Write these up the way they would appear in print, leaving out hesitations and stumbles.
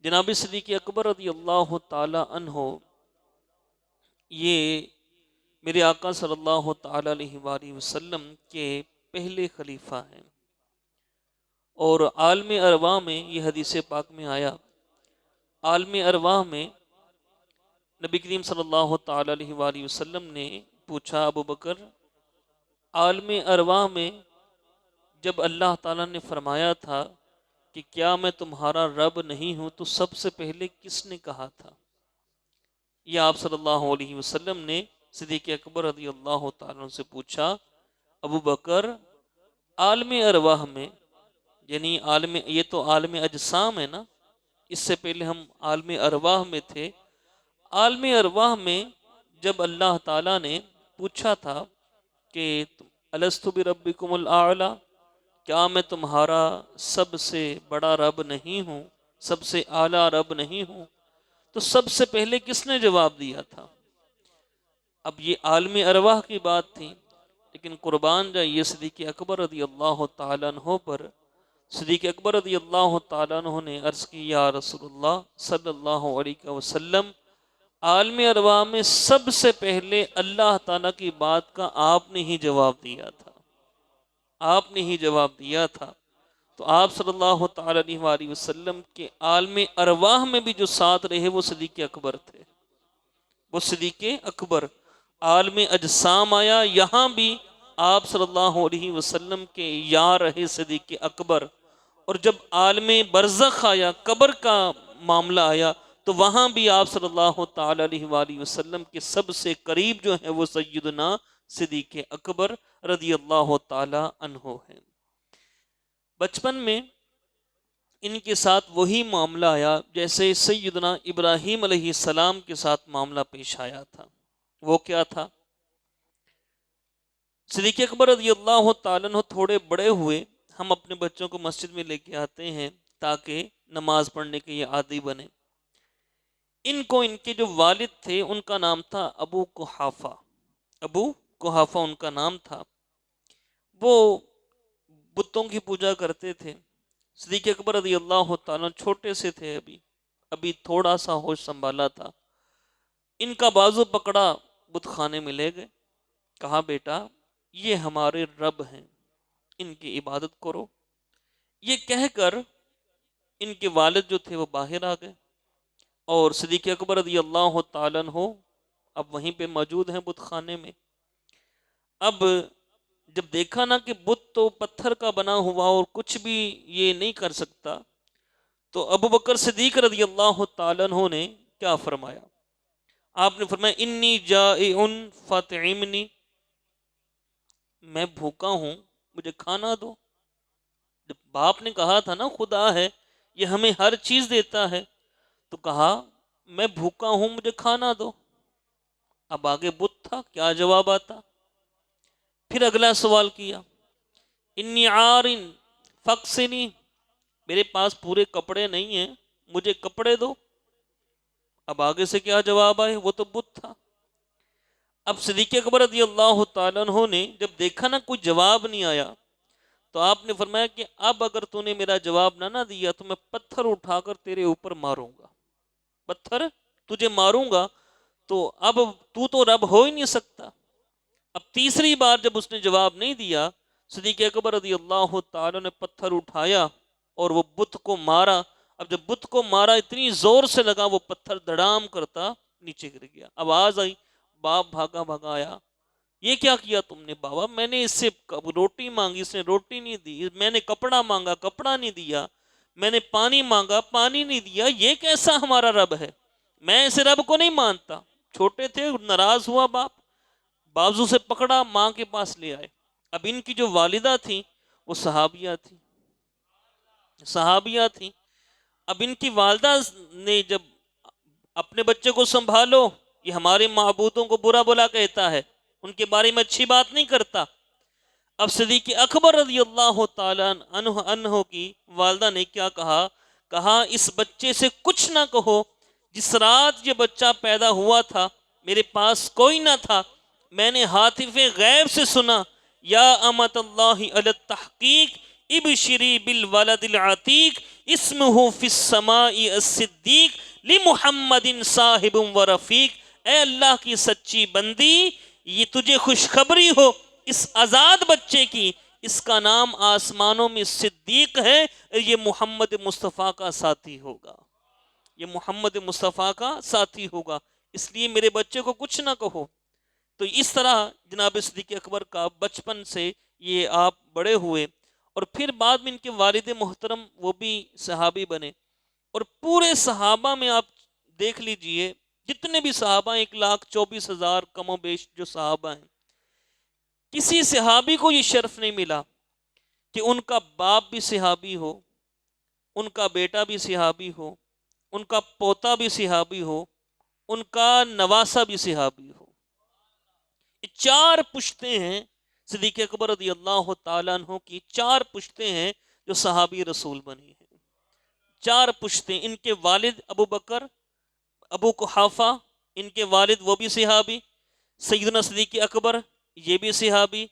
جناب صدیق اکبر رضی اللہ تعالی عنہ یہ میرے آقا صلی اللہ تعالی علیہ وآلہ وسلم کے پہلے خلیفہ ہیں، اور عالم ارواح میں یہ حدیث پاک میں آیا، عالم ارواح میں نبی کریم صلی اللہ تعالی علیہ وآلہ وسلم نے پوچھا، ابو بکر، عالم ارواح میں جب اللہ تعالیٰ نے فرمایا تھا کہ کیا میں تمہارا رب نہیں ہوں، تو سب سے پہلے کس نے کہا تھا؟ یہ آپ صلی اللہ علیہ وسلم نے صدیق اکبر رضی اللہ تعالیٰ عنہ سے پوچھا، ابو بکر، عالم ارواح میں، یعنی عالم، یہ تو عالم اجسام ہے نا، اس سے پہلے ہم عالم ارواح میں تھے، عالم ارواح میں جب اللہ تعالیٰ نے پوچھا تھا کہ الستُ بربکم الاعلی، کیا میں تمہارا سب سے بڑا رب نہیں ہوں، سب سے اعلیٰ رب نہیں ہوں، تو سب سے پہلے کس نے جواب دیا تھا؟ اب یہ عالم ارواح کی بات تھی، لیکن قربان جائیے صدیق اکبر رضی اللہ تعالیٰ عنہ پر، صدیق اکبر رضی اللہ تعالیٰ عنہ نے عرض کی، یا رسول اللہ صلی اللہ علیہ وسلم، عالم ارواح میں سب سے پہلے اللہ تعالیٰ کی بات کا آپ نے ہی جواب دیا تھا، آپ نے ہی جواب دیا تھا۔ تو آپ صلی اللہ تعالیٰ علیہ وآلہ وسلم کے عالم ارواح میں بھی جو ساتھ رہے وہ صدیق اکبر تھے، وہ صدیق اکبر۔ عالم اجسام آیا، یہاں بھی آپ صلی اللہ علیہ وسلم کے یا رہے صدیق اکبر، اور جب عالم برزخ آیا، قبر کا معاملہ آیا، تو وہاں بھی آپ صلی اللہ تعالیٰ علیہ وآلہ وسلم کے سب سے قریب جو ہیں وہ سیدنا صدیق اکبر رضی اللہ تعالیٰ عنہ ہیں۔ بچپن میں ان کے ساتھ وہی معاملہ آیا جیسے سیدنا ابراہیم علیہ السلام کے ساتھ معاملہ پیش آیا تھا۔ وہ کیا تھا؟ صدیق اکبر رضی اللہ تعالیٰ عنہ تھوڑے بڑے ہوئے، ہم اپنے بچوں کو مسجد میں لے کے آتے ہیں تاکہ نماز پڑھنے کے یہ عادی بنے۔ ان کو ان کے جو والد تھے ان کا نام تھا ابو قحافہ، ابو قحافہ ان کا نام تھا۔ وہ بتوں کی پوجا کرتے تھے۔ صدیق اکبر رضی اللہ تعالیٰ چھوٹے سے تھے، ابھی تھوڑا سا ہوش سنبھالا تھا۔ ان کا بازو پکڑا، بت خانے میں لے گئے، کہا بیٹا یہ ہمارے رب ہیں، ان کی عبادت کرو۔ یہ کہہ کر ان کے والد جو تھے وہ باہر آ گئے، اور صدیق اکبر رضی اللہ تعالیٰ عنہ اب وہیں پہ موجود ہیں بت خانے میں۔ اب جب دیکھا نا کہ بت تو پتھر کا بنا ہوا اور کچھ بھی یہ نہیں کر سکتا، تو ابو بکر صدیق رضی اللہ تعالیٰ عنہ نے کیا فرمایا؟ آپ نے فرمایا انی جائع فاطعمنی، میں بھوکا ہوں مجھے کھانا دو۔ جب باپ نے کہا تھا نا خدا ہے یہ ہمیں ہر چیز دیتا ہے، تو کہا میں بھوکا ہوں مجھے کھانا دو۔ اب آگے بت تھا، کیا جواب آتا؟ پھر اگلا سوال کیا، انی عار فاکسنی، میرے پاس پورے کپڑے نہیں ہیں مجھے کپڑے دو۔ اب آگے سے کیا جواب آئے؟ وہ تو بت تھا۔ اب صدیق اکبر رضی اللہ تعالیٰ عنہ نے جب دیکھا نا کوئی جواب نہیں آیا، تو آپ نے فرمایا کہ اب اگر تو نے میرا جواب نہ دیا تو میں پتھر اٹھا کر تیرے اوپر ماروں گا، پتھر تجھے ماروں گا، تو اب تو رب ہو ہی نہیں سکتا۔ اب تیسری بار جب اس نے جواب نہیں دیا، صدیق اکبر رضی اللہ تعالیٰ نے پتھر اٹھایا اور وہ بت کو مارا۔ اب جب بت کو مارا اتنی زور سے لگا وہ پتھر دھڑام کرتا نیچے گر گیا۔ آواز آئی، باپ بھاگا آیا، یہ کیا کیا تم نے بابا؟ میں نے اس سے روٹی مانگی، اس نے روٹی نہیں دی، میں نے کپڑا مانگا کپڑا نہیں دیا، میں نے پانی مانگا پانی نہیں دیا، یہ کیسا ہمارا رب ہے؟ میں ایسے رب کو نہیں مانتا۔ چھوٹے تھے، ناراض ہوا باپ، بازو سے پکڑا، ماں کے پاس لے آئے۔ اب ان کی جو والدہ تھیں وہ صحابیہ تھیں۔ اب ان کی والدہ نے جب اپنے بچے کو سنبھالو، یہ ہمارے معبودوں کو برا بلا کہتا ہے، ان کے بارے میں اچھی بات نہیں کرتا۔ اب صدیق اکبر رضی اللہ تعالیٰ عنہ کی والدہ نے کیا کہا اس بچے سے کچھ نہ کہو، جس رات یہ بچہ پیدا ہوا تھا میرے پاس کوئی نہ تھا، میں نے ہاتف غیب سے سنا، یا امت اللہ علی التحقیق ابشری بالولد العتیق اسمہ فی السماء الصدیق لمحمد صاحب و رفیق۔ اے اللہ کی سچی بندی، یہ تجھے خوشخبری ہو اس آزاد بچے کی، اس کا نام آسمانوں میں صدیق ہے، اور یہ محمد مصطفیٰ کا ساتھی ہوگا، یہ محمد مصطفیٰ کا ساتھی ہوگا، اس لیے میرے بچے کو کچھ نہ کہو۔ تو اس طرح جناب صدیق اکبر کا بچپن سے یہ آپ بڑے ہوئے، اور پھر بعد میں ان کے والد محترم وہ بھی صحابی بنے، اور پورے صحابہ میں آپ دیکھ لیجئے جتنے بھی صحابہ 1,24,000 کم و بیش جو صحابہ ہیں، کسی صحابی کو یہ شرف نہیں ملا کہ ان کا باپ بھی صحابی ہو، ان کا بیٹا بھی صحابی ہو، ان کا پوتا بھی صحابی ہو، ان کا نواسہ بھی صحابی ہو۔ یہ 4 پشتیں ہیں صدیق اکبر رضی اللہ تعالیٰ عنہ کی، 4 پشتیں ہیں جو صحابی رسول بنی ہیں۔ 4 پشتیں، ان کے والد ابو بکر ابو قحافہ، ان کے والد وہ بھی صحابی، سیدنا صدیق اکبر یہ بھی صحابی،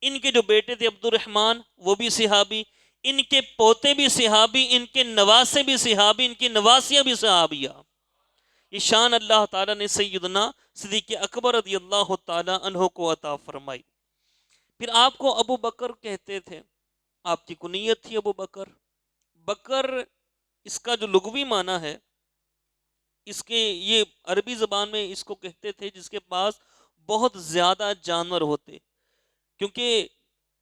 ان کے جو بیٹے تھے عبد الرحمن وہ بھی صحابی، ان کے پوتے بھی صحابی، ان کے نواسے بھی صحابی، ان کی نواسیاں بھی صحابیہ۔ یہ شان اللہ تعالیٰ نے سیدنا صدیق اکبر رضی اللہ تعالیٰ عنہ کو عطا فرمائی۔ پھر آپ کو ابو بکر کہتے تھے، آپ کی کنیت تھی ابو بکر۔ بکر اس کا جو لغوی معنی ہے، اس کے یہ عربی زبان میں اس کو کہتے تھے جس کے پاس بہت زیادہ جانور ہوتے، کیونکہ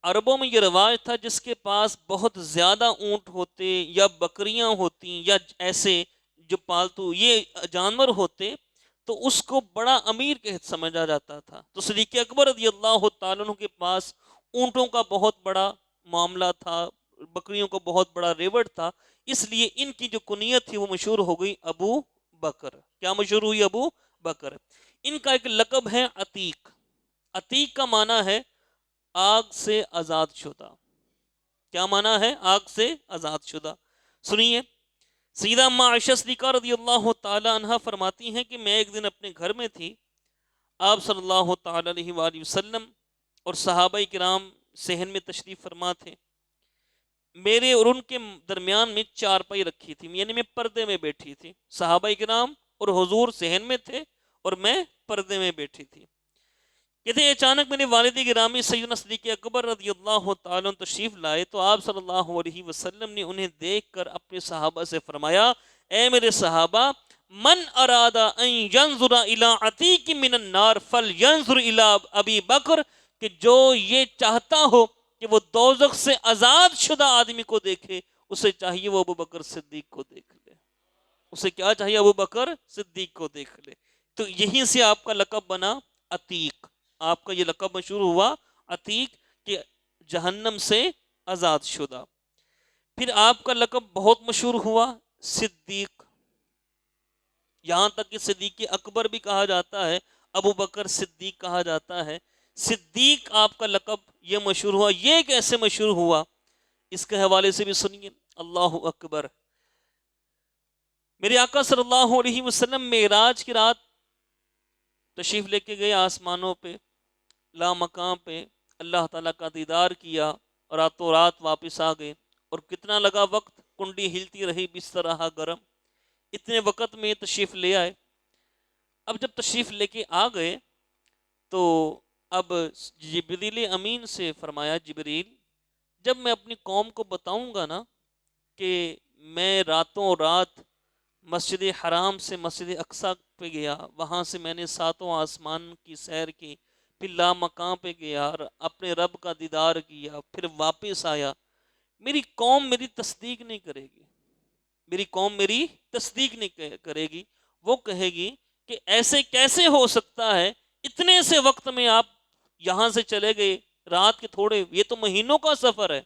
عربوں میں یہ رواج تھا جس کے پاس بہت زیادہ اونٹ ہوتے یا بکریاں ہوتی یا ایسے جو پالتو یہ جانور ہوتے تو اس کو بڑا امیر سمجھا جاتا تھا۔ تو صدیق اکبر رضی اللہ تعالیٰ عنہ کے پاس اونٹوں کا بہت بڑا معاملہ تھا، بکریوں کا بہت بڑا ریوڑ تھا، اس لیے ان کی جو کنیت تھی وہ مشہور ہو گئی ابو بکر۔ کیا مشہور ہوئی؟ ابو بکر۔ ان کا ایک لقب ہے عتیق۔ عتیق کا معنی ہے آگ سے آزاد شدہ۔ کیا معنی ہے؟ آگ سے آزاد شدہ۔ سنیے، سیدہ اما عائشہ صدیقہ رضی اللہ تعالی عنہ فرماتی ہیں کہ میں ایک دن اپنے گھر میں تھی، آپ صلی اللہ تعالی علیہ وآلہ وسلم اور صحابہ کرام صحن میں تشریف فرما تھے۔ میرے اور ان کے درمیان میں چارپائی رکھی تھی، یعنی میں پردے میں بیٹھی تھی، صحابہ کرام اور حضور صحن میں تھے اور میں پردے میں بیٹھی تھی۔ کہتے ہیں اچانک میرے والد گرامی سیدنا صدیق اکبر رضی اللہ تعالیٰ تشریف لائے تو آپ صلی اللہ علیہ وسلم نے انہیں دیکھ کر اپنے صحابہ سے فرمایا، اے میرے صحابہ، من اراد ان ینظر الی عتیق من النار فلینظر الی ابی بکر، کہ جو یہ چاہتا ہو کہ وہ دوزخ سے آزاد شدہ آدمی کو دیکھے، اسے چاہیے وہ ابو بکر صدیق کو دیکھ لے۔ اسے کیا چاہیے؟ ابو بکر صدیق کو دیکھ لے۔ تو یہیں سے آپ کا لقب بنا عتیق، آپ کا یہ لقب مشہور ہوا عتیق، کہ جہنم سے آزاد شدہ۔ پھر آپ کا لقب بہت مشہور ہوا صدیق، یہاں تک کہ صدیق اکبر بھی کہا جاتا ہے، ابو بکر صدیق کہا جاتا ہے۔ صدیق آپ کا لقب یہ مشہور ہوا۔ یہ کیسے مشہور ہوا؟ اس کے حوالے سے بھی سنیے۔ اللہ اکبر۔ میرے آقا صلی اللہ علیہ وسلم معراج کی رات تشریف لے کے گئے آسمانوں پہ، لا مقام پہ، اللہ تعالیٰ کا دیدار کیا اور راتوں رات واپس آ گئے، اور کتنا لگا وقت، کنڈی ہلتی رہی بستر رہا گرم، اتنے وقت میں تشریف لے آئے۔ اب جب تشریف لے کے آ گئے تو اب جبریل امین سے فرمایا، جبریل جب میں اپنی قوم کو بتاؤں گا نا کہ میں راتوں رات مسجد حرام سے مسجد اقصیٰ پہ گیا، وہاں سے میں نے 7 آسمان کی سیر کی، پھر لا مقام پہ گیا اور اپنے رب کا دیدار کیا، پھر واپس آیا، میری قوم میری تصدیق نہیں کرے گی، میری قوم میری تصدیق نہیں کرے گی، وہ کہے گی کہ ایسے کیسے ہو سکتا ہے، اتنے سے وقت میں آپ یہاں سے چلے گئے، رات کے تھوڑے، یہ تو مہینوں کا سفر ہے،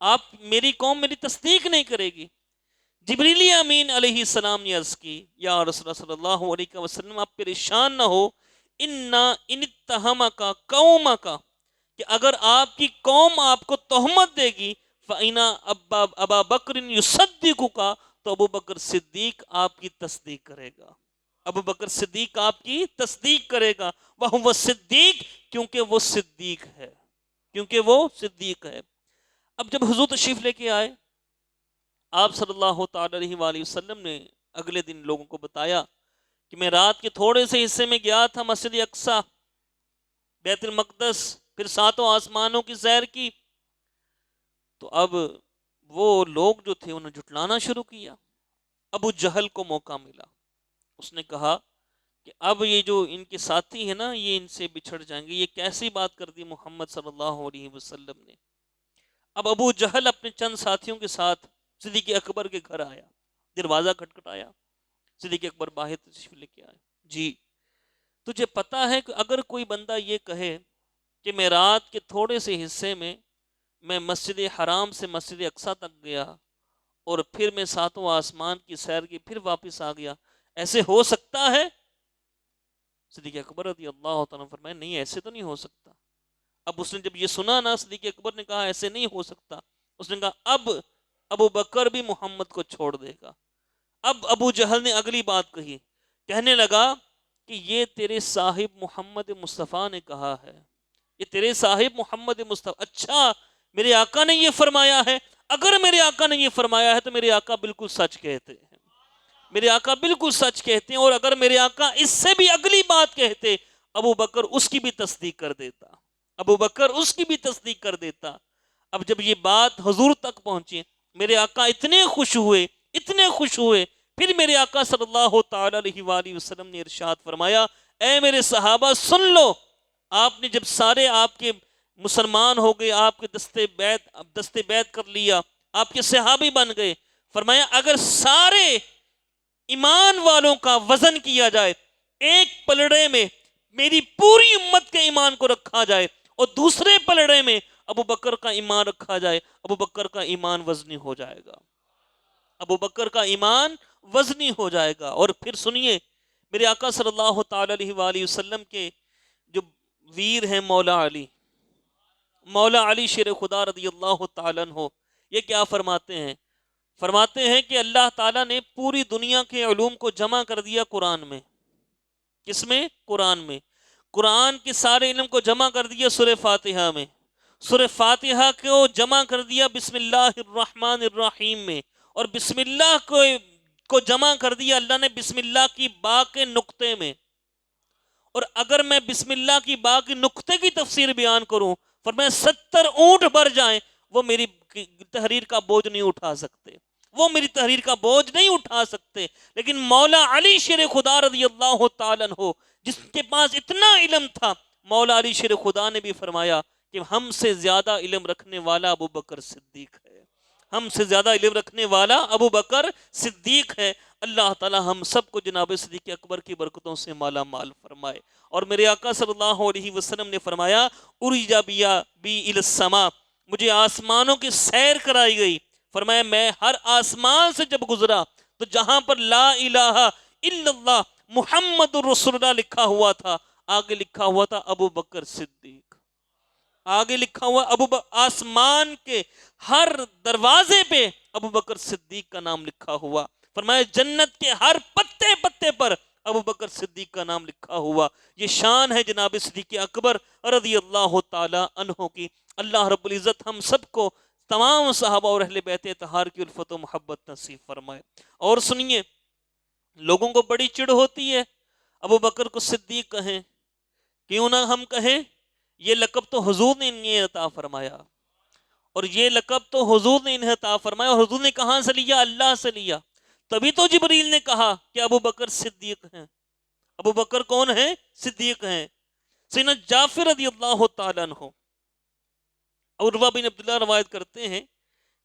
آپ میری قوم میری تصدیق نہیں کرے گی۔ جبریل امین علیہ السلام نے عرض کی، یا رسول اللہ صلی اللہ علیہ وسلم آپ پریشان نہ ہو، ان اتہمک قومک، کہ اگر آپ کی قوم آپ کو تہمت دے گی، فَإِنَّ ابا بکر یصدقک، تو ابو بکر صدیق آپ کی تصدیق کرے گا، ابو بکر صدیق آپ کی تصدیق کرے گا، وَهُوَ صدیق، کیونکہ وہ صدیق ہے، کیونکہ وہ صدیق ہے۔ اب جب حضور تشریف لے کے آئے، آپ صلی اللہ تعالی علیہ وآلہ وسلم نے اگلے دن لوگوں کو بتایا کہ میں رات کے تھوڑے سے حصے میں گیا تھا مسجد اقصی، بیت المقدس، پھر ساتوں آسمانوں کی سیر کی۔ تو اب وہ لوگ جو تھے انہیں جھٹلانا شروع کیا۔ ابو جہل کو موقع ملا، اس نے کہا کہ اب یہ جو ان کے ساتھی ہیں نا، یہ ان سے بچھڑ جائیں گے، یہ کیسی بات کر دی محمد صلی اللہ علیہ وسلم نے۔ اب ابو جہل اپنے چند ساتھیوں کے ساتھ صدیق اکبر کے گھر آیا، دروازہ کھٹکھٹایا، صدیق اکبر باہر تشریف لے کے آئے۔ جی تجھے پتا ہے کہ اگر کوئی بندہ یہ کہے کہ میں رات کے تھوڑے سے حصے میں مسجد حرام سے مسجد اقصی تک گیا اور پھر میں ساتوں آسمان کی سیر کی، پھر واپس آ گیا، ایسے ہو سکتا ہے؟ صدیق اکبر رضی اللہ تعالیٰ فرمائے نہیں، ایسے تو نہیں ہو سکتا۔ اب اس نے جب یہ سنا نا، صدیق اکبر نے کہا ایسے نہیں ہو سکتا، اس نے کہا اب ابو بکر بھی محمد کو چھوڑ دے گا۔ اب ابو جہل نے اگلی بات کہی، کہنے لگا کہ یہ تیرے صاحب محمد مصطفیٰ نے کہا ہے، یہ تیرے صاحب محمد مصطفیٰ، اچھا میرے آقا نے یہ فرمایا ہے؟ اگر میرے آقا نے یہ فرمایا ہے تو میرے آقا بالکل سچ کہتے ہیں، میرے آقا بالکل سچ کہتے ہیں، اور اگر میرے آقا اس سے بھی اگلی بات کہتے، ابو بکر اس کی بھی تصدیق کر دیتا، ابو بکر اس کی بھی تصدیق کر دیتا۔ اب جب یہ بات حضور تک پہنچی، میرے آقا اتنے خوش ہوئے، اتنے خوش ہوئے، پھر میرے آقا صلی اللہ تعالی علیہ وآلہ وسلم نے ارشاد فرمایا، اے میرے صحابہ سن لو، آپ نے جب سارے آپ کے مسلمان ہو گئے، آپ کے دستے بیعت کر لیا، آپ کے صحابی بن گئے، فرمایا اگر سارے ایمان والوں کا وزن کیا جائے، ایک پلڑے میں میری پوری امت کے ایمان کو رکھا جائے اور دوسرے پلڑے میں ابو بکر کا ایمان رکھا جائے، ابو بکر کا ایمان وزنی ہو جائے گا، ابو بکر کا ایمان وزنی ہو جائے گا۔ اور پھر سنیے، میرے آقا صلی اللہ تعالی علیہ وآلہ وسلم کے جو ویر ہیں مولا علی، مولا علی شیر خدا رضی اللہ تعالیٰ عنہ، یہ کیا فرماتے ہیں؟ فرماتے ہیں کہ اللہ تعالیٰ نے پوری دنیا کے علوم کو جمع کر دیا قرآن میں۔ کس میں؟ قرآن میں۔ قرآن کے سارے علم کو جمع کر دیا سورہ فاتحہ میں، سورہ فاتحہ کو جمع کر دیا بسم اللہ الرحمن الرحیم میں، اور بسم اللہ کو جمع کر دیا اللہ نے بسم اللہ کی با کے نقطے میں۔ اور اگر میں بسم اللہ کی با کے نقطے کی تفسیر بیان کروں، فرمایا 70 اونٹ بھر جائیں وہ میری تحریر کا بوجھ نہیں اٹھا سکتے، وہ میری تحریر کا بوجھ نہیں اٹھا سکتے۔ لیکن مولا علی شیر خدا رضی اللہ تعالیٰ عنہ، جس کے پاس اتنا علم تھا، مولا علی شیر خدا نے بھی فرمایا کہ ہم سے زیادہ علم رکھنے والا ابو بکر صدیق ہے، ہم سے زیادہ علم رکھنے والا ابو بکر صدیق ہے۔ اللہ تعالی ہم سب کو جناب صدیق اکبر کی برکتوں سے مالا مال فرمائے۔ اور میرے آقا صلی اللہ علیہ وسلم نے فرمایا، اُرِجَ بِیَا بی اِلَى السَّمَاء، مجھے آسمانوں کی سیر کرائی گئی۔ فرمایا میں ہر آسمان سے جب گزرا تو جہاں پر لا الہ الا اللہ محمد الرسول اللہ لکھا ہوا تھا، آگے لکھا ہوا تھا ابو بکر صدیق، آگے لکھا ہوا آسمان کے ہر دروازے پہ ابو بکر صدیق کا نام لکھا ہوا۔ فرمایا جنت کے ہر پتے پتے پر ابو بکر صدیق کا نام لکھا ہوا۔ یہ شان ہے جناب صدیق اکبر رضی اللہ تعالی عنہ کی۔ اللہ رب العزت ہم سب کو تمام صحابہ اور اہل بیت اطہار کی الفت و محبت نصیب فرمائے۔ اور سنیے، لوگوں کو بڑی چڑ ہوتی ہے ابو بکر کو صدیق کہیں، کیوں نہ ہم کہیں یہ لقب تو حضور نے انہیں عطا فرمایا، اور یہ لقب تو حضور نے انہیں عطا فرمایا، اور حضور نے کہاں سے لیا؟ اللہ سے لیا۔ تبھی تو جبریل نے کہا کہ ابو بکر صدیق ہیں۔ ابو بکر کون ہیں؟ صدیق ہیں۔ سیدنا جعفر رضی اللہ تعالیٰ عنہ، عروہ بن عبداللہ روایت کرتے ہیں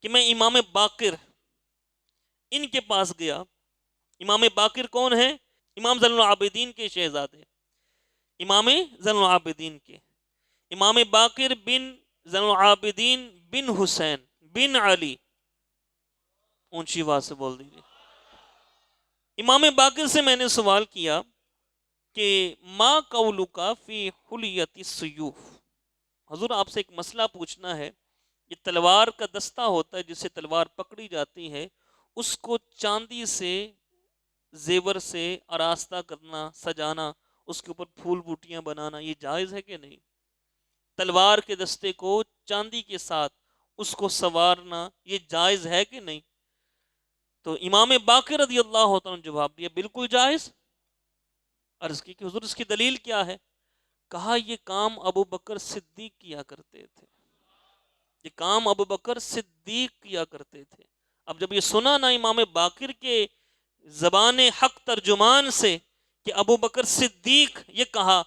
کہ میں امام باقر ان کے پاس گیا۔ امام باقر کون ہیں؟ امام زین العابدین کے شہزادے، امام زین العابدین کے، امام باقر بن زین العابدین بن حسین بن علی، اونچی آواز سے بول دیجیے۔ امام باقر سے میں نے سوال کیا کہ ما قولک فی حلیت السیوف، حضور آپ سے ایک مسئلہ پوچھنا ہے، یہ تلوار کا دستہ ہوتا ہے جس سے تلوار پکڑی جاتی ہے، اس کو چاندی سے زیور سے آراستہ کرنا، سجانا، اس کے اوپر پھول بوٹیاں بنانا، یہ جائز ہے کہ نہیں؟ تلوار کے دستے کو چاندی کے ساتھ اس کو سنوارنا یہ جائز ہے کہ نہیں؟ تو امام باقر رضی اللہ عنہ نے جواب دیا بالکل جائز۔ عرض کی کہ حضور اس کی دلیل کیا ہے؟ کہا یہ کام ابو بکر صدیق کیا کرتے تھے، یہ کام ابو بکر صدیق کیا کرتے تھے۔ اب جب یہ سنا نا امام باقر کے زبان حق ترجمان سے کہ ابو بکر صدیق یہ کہا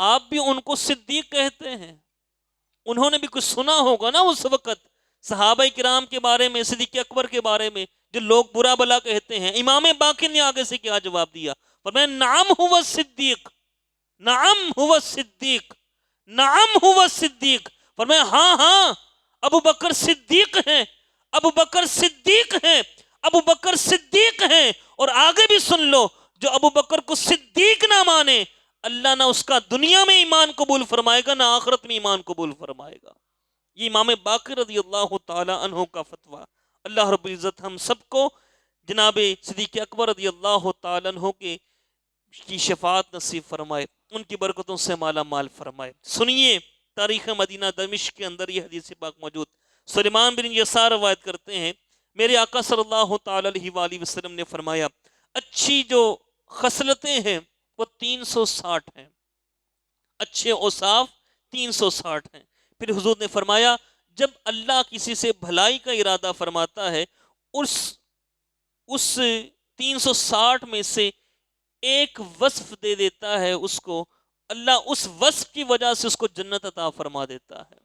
آپ بھی ان کو صدیق کہتے ہیں؟ انہوں نے بھی کچھ سنا ہوگا نا اس وقت صحابہ کرام کے بارے میں، صدیق اکبر کے بارے میں جو لوگ برا بلا کہتے ہیں۔ امام باقر نے آگے سے کیا جواب دیا؟ فرمایا نعم ہوا صدیق، نعم ہوا صدیق، نعم ہوا صدیق۔ فرمایا ہاں ہاں ابو بکر صدیق ہیں، ابو بکر صدیق ہیں، ابو بکر صدیق ہیں۔ اور آگے بھی سن لو، جو ابو بکر کو صدیق نہ مانے اللہ نہ اس کا دنیا میں ایمان قبول فرمائے گا نہ آخرت میں ایمان قبول فرمائے گا۔ یہ امام باقر رضی اللہ تعالی عنہ کا فتویٰ۔ اللہ رب العزت ہم سب کو جناب صدیق اکبر رضی اللہ تعالی عنہ کی شفاعت نصیب فرمائے، ان کی برکتوں سے مالا مال فرمائے۔ سنیے تاریخ مدینہ دمشق کے اندر یہ حدیث پاک موجود۔ سلیمان بن یسار روایت کرتے ہیں میرے آقا صلی اللہ تعالی علیہ وآلہ وسلم نے فرمایا اچھی جو خصلتیں ہیں وہ 360 ہیں، اچھے اوصاف 360 ہیں۔ پھر حضور نے فرمایا جب اللہ کسی سے بھلائی کا ارادہ فرماتا ہے اس 360 میں سے ایک وصف دے دیتا ہے اس کو، اللہ اس وصف کی وجہ سے اس کو جنت عطا فرما دیتا ہے۔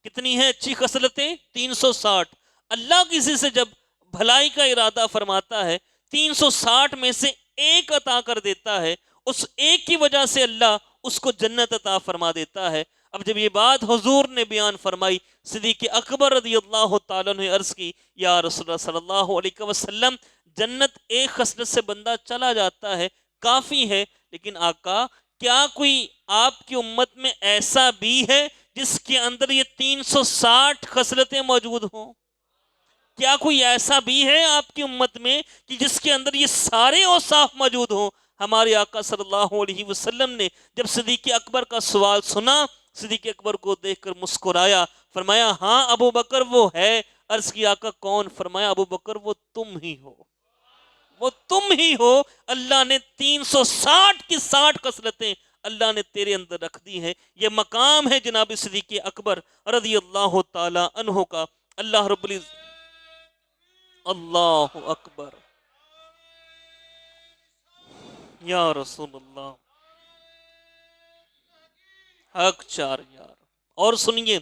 کتنی ہیں اچھی خصلتیں؟ 360۔ اللہ کسی سے جب بھلائی کا ارادہ فرماتا ہے 360 میں سے ایک عطا کر دیتا ہے، اس ایک کی وجہ سے اللہ اس کو جنت عطا فرما دیتا ہے۔ اب جب یہ بات حضور نے بیان فرمائی، صدیق اکبر رضی اللہ تعالیٰ نے عرض کی یا رسول اللہ صلی اللہ علیہ وسلم جنت ایک خصلت سے بندہ چلا جاتا ہے کافی ہے، لیکن آقا کیا کوئی آپ کی امت میں ایسا بھی ہے جس کے اندر یہ 360 خصلتیں موجود ہوں؟ کیا کوئی ایسا بھی ہے آپ کی امت میں کہ جس کے اندر یہ سارے اوصاف موجود ہوں؟ ہمارے آقا صلی اللہ علیہ وسلم نے جب صدیق اکبر کا سوال سنا، صدیق اکبر کو دیکھ کر مسکرایا، فرمایا ہاں ابو بکر وہ ہے۔ عرض کی آقا کون؟ فرمایا ابو بکر وہ تم ہی ہو، وہ تم ہی ہو۔ اللہ نے 360 کی 60 خصلتیں اللہ نے تیرے اندر رکھ دی ہیں۔ یہ مقام ہے جناب صدیق اکبر رضی اللہ تعالی عنہ کا۔ اللہ رب العزت اللہ اکبر یا رسول اللہ حق چار یار۔ اور سنیے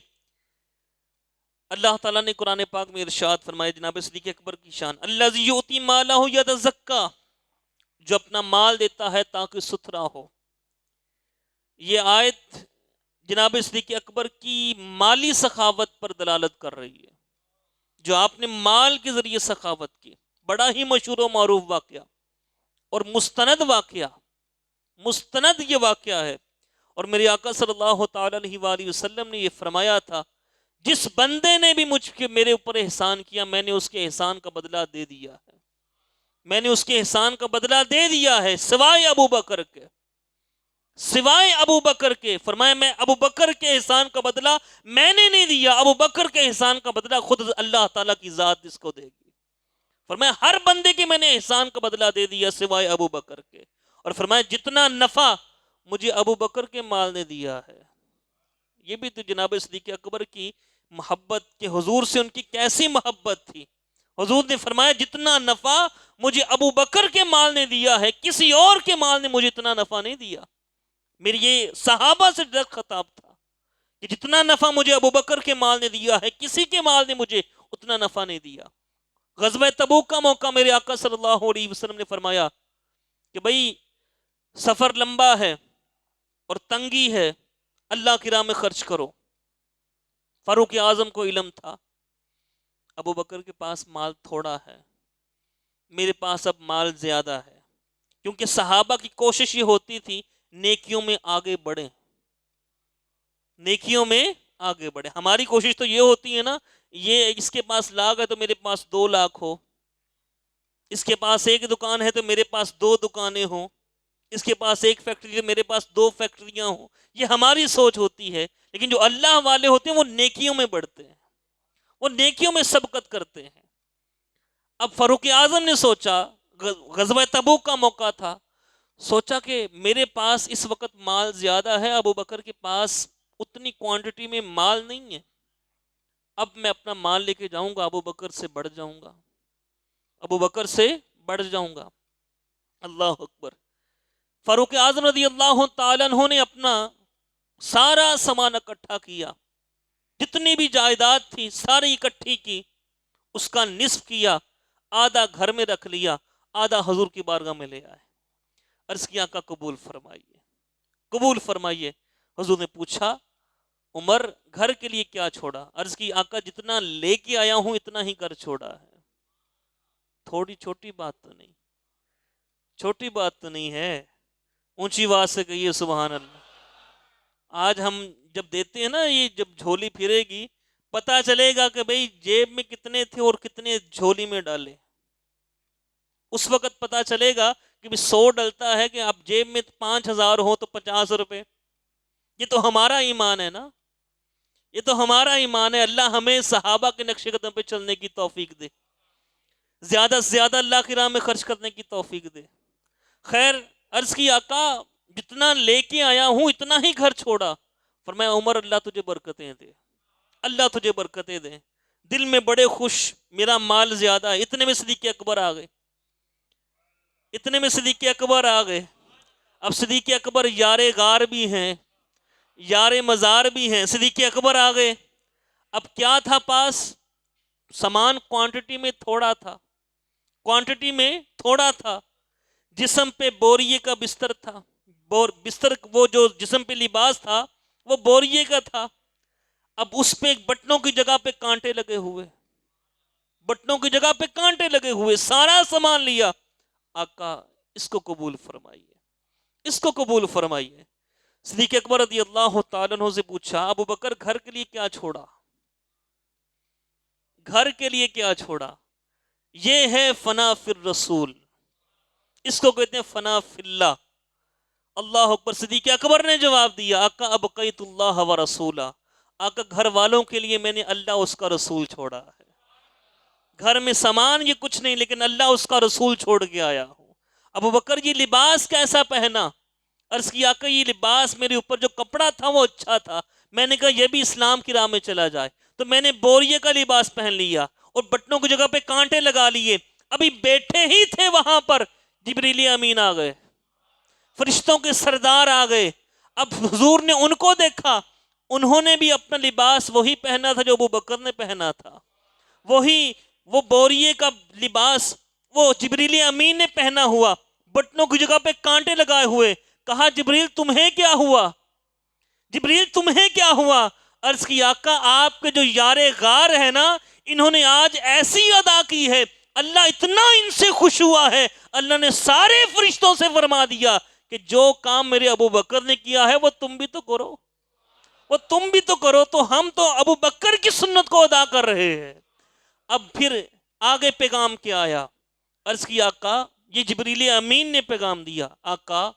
اللہ تعالیٰ نے قرآن پاک میں ارشاد فرمایا جناب صدیق اکبر کی شان، الذی یؤتی مالہ یتزکا، جو اپنا مال دیتا ہے تاکہ ستھرا ہو۔ یہ آیت جناب صدیق اکبر کی مالی سخاوت پر دلالت کر رہی ہے، جو آپ نے مال کے ذریعے سخاوت کی۔ بڑا ہی مشہور و معروف واقعہ اور مستند واقعہ، مستند یہ واقعہ ہے۔ اور میرے آقا صلی اللہ تعالی علیہ وآلہ وسلم نے یہ فرمایا تھا جس بندے نے بھی میرے اوپر احسان کیا میں نے اس کے احسان کا بدلہ دے دیا ہے، میں نے اس کے احسان کا بدلہ دے دیا ہے سوائے ابو بکر کے، سوائے ابو بکر کے۔ فرمایا میں ابو بکر کے احسان کا بدلہ میں نے نہیں دیا، ابو بکر کے احسان کا بدلہ خود اللہ تعالیٰ کی ذات اس کو دے گی۔ فرمایا ہر بندے کے میں نے احسان کا بدلہ دے دیا سوائے ابو بکر کے۔ اور فرمایا جتنا نفع مجھے ابو بکر کے مال نے دیا ہے۔ یہ بھی تو جناب صدیق اکبر کی محبت کہ حضور سے ان کی کیسی محبت تھی۔ حضور نے فرمایا جتنا نفع مجھے ابو بکر کے مال نے دیا ہے کسی اور کے مال نے مجھے اتنا نفع نہیں دیا۔ میری یہ صحابہ سے ڈائریکٹ خطاب تھا کہ جتنا نفع مجھے ابو بکر کے مال نے دیا ہے کسی کے مال نے مجھے اتنا نفع نہیں دیا۔ غزوہ تبوک کا موقع میرے آقا صلی اللہ علیہ وسلم نے فرمایا کہ بھئی سفر لمبا ہے اور تنگی ہے، اللہ کی راہ میں خرچ کرو۔ فاروق اعظم کو علم تھا ابو بکر کے پاس مال تھوڑا ہے، میرے پاس اب مال زیادہ ہے، کیونکہ صحابہ کی کوشش یہ ہوتی تھی نیکیوں میں آگے بڑھیں، نیکیوں میں آگے بڑھیں۔ ہماری کوشش تو یہ ہوتی ہے نا، یہ اس کے پاس لاکھ ہے تو میرے پاس 2 لاکھ ہو، اس کے پاس ایک دکان ہے تو میرے پاس 2 دکانیں ہوں، اس کے پاس ایک فیکٹری ہے میرے پاس 2 فیکٹریاں ہوں۔ یہ ہماری سوچ ہوتی ہے، لیکن جو اللہ والے ہوتے ہیں وہ نیکیوں میں بڑھتے ہیں، وہ نیکیوں میں سبقت کرتے ہیں۔ اب فاروق اعظم نے سوچا، غزوہ تبوک کا موقع تھا، سوچا کہ میرے پاس اس وقت مال زیادہ ہے، ابو بکر کے پاس اتنی کوانٹٹی میں مال نہیں ہے، اب میں اپنا مال لے کے جاؤں گا، ابو بکر سے بڑھ جاؤں گا، ابو بکر سے بڑھ جاؤں گا۔ اللہ اکبر۔ فاروق اعظم رضی اللہ تعالیٰ عنہ نے اپنا سارا سامان اکٹھا کیا، جتنی بھی جائیداد تھی ساری اکٹھی کی، اس کا نصف کیا، آدھا گھر میں رکھ لیا، آدھا حضور کی بارگاہ میں لے آئے، عرض کیا آقا قبول فرمائیے، قبول فرمائیے۔ حضور نے پوچھا عمر گھر کے لیے کیا چھوڑا؟ عرض کی آقا جتنا لے کے آیا ہوں اتنا ہی گھر چھوڑا ہے۔ تھوڑی چھوٹی بات تو نہیں، چھوٹی بات تو نہیں ہے، اونچی آواز سے کہیے سبحان اللہ۔ آج ہم جب دیتے ہیں نا، یہ جب جھولی پھرے گی پتا چلے گا کہ بھئی جیب میں کتنے تھے اور کتنے جھولی میں ڈالے، اس وقت پتا چلے گا کہ 100 ڈلتا ہے کہ اب جیب میں 5000 ہو تو 50 روپے۔ یہ تو ہمارا ایمان ہے نا، یہ تو ہمارا ایمان ہے۔ اللہ ہمیں صحابہ کے نقش قدم پہ چلنے کی توفیق دے، زیادہ سے زیادہ اللہ کی راہ میں خرچ کرنے کی توفیق دے۔ خیر، عرض کی آقا جتنا لے کے آیا ہوں اتنا ہی گھر چھوڑا۔ فرمایا عمر اللہ تجھے برکتیں دے، اللہ تجھے برکتیں دے۔ دل میں بڑے خوش، میرا مال زیادہ ہے۔ اتنے میں صدیق اکبر آ گئے، اتنے میں صدیق اکبر آ گئے۔ اب صدیق اکبر یار غار بھی ہیں، یار مزار بھی ہیں، صدیق اکبر آ گئے۔ اب کیا تھا پاس؟ سامان کوانٹٹی میں تھوڑا تھا، کوانٹٹی میں تھوڑا تھا۔ جسم پہ بوریے کا بستر تھا، بستر وہ جو جسم پہ لباس تھا وہ بوریے کا تھا۔ اب اس پہ بٹنوں کی جگہ پہ کانٹے لگے ہوئے، بٹنوں کی جگہ پہ کانٹے لگے ہوئے، سارا سامان لیا۔ آقا اس کو قبول فرمائیے، اس کو قبول فرمائیے۔ صدیق اکبر رضی اللہ تعالیٰ عنہ سے پوچھا ابو بکر گھر کے لیے کیا چھوڑا؟ گھر کے لیے کیا چھوڑا؟ یہ ہے فنا فی الرسول، اس کو کہتے ہیں فنا فی اللہ۔ اللہ اکبر۔ صدیق اکبر نے جواب دیا آقا ابقیت اللہ و رسولہ، آقا گھر والوں کے لیے میں نے اللہ اس کا رسول چھوڑا ہے۔ گھر میں سامان یہ کچھ نہیں، لیکن اللہ اس کا رسول چھوڑ کے آیا ہوں۔ ابو بکر یہ لباس کیسا پہنا؟ عرض کی آقا یہ لباس میرے اوپر جو کپڑا تھا وہ اچھا تھا، میں نے کہا یہ بھی اسلام کی راہ میں چلا جائے، تو میں نے بوریے کا لباس پہن لیا اور بٹنوں کی جگہ پہ کانٹے لگا لیے۔ ابھی بیٹھے ہی تھے وہاں پر جبریل امین آ گئے، فرشتوں کے سردار آ گئے۔ اب حضور نے ان کو دیکھا، انہوں نے بھی اپنا لباس وہی پہنا تھا جو ابو بکر نے پہنا تھا، وہی وہ بوریے کا لباس وہ جبریل امین نے پہنا ہوا، بٹنوں کی جگہ پہ کانٹے لگائے ہوئے۔ کہا جبریل تمہیں کیا ہوا؟ جبریل تمہیں کیا ہوا؟ عرض کی آقا آپ کے جو یار غار ہے نا، انہوں نے آج ایسی ادا کی ہے، اللہ اتنا ان سے خوش ہوا ہے، اللہ نے سارے فرشتوں سے فرما دیا کہ جو کام میرے ابو بکر نے کیا ہے وہ تم بھی تو کرو، وہ تم بھی تو کرو۔ تو ہم تو ابو بکر کی سنت کو ادا کر رہے ہیں۔ اب پھر آگے پیغام کیا آیا؟ عرض کی آقا یہ جبریل امین نے پیغام دیا، آقا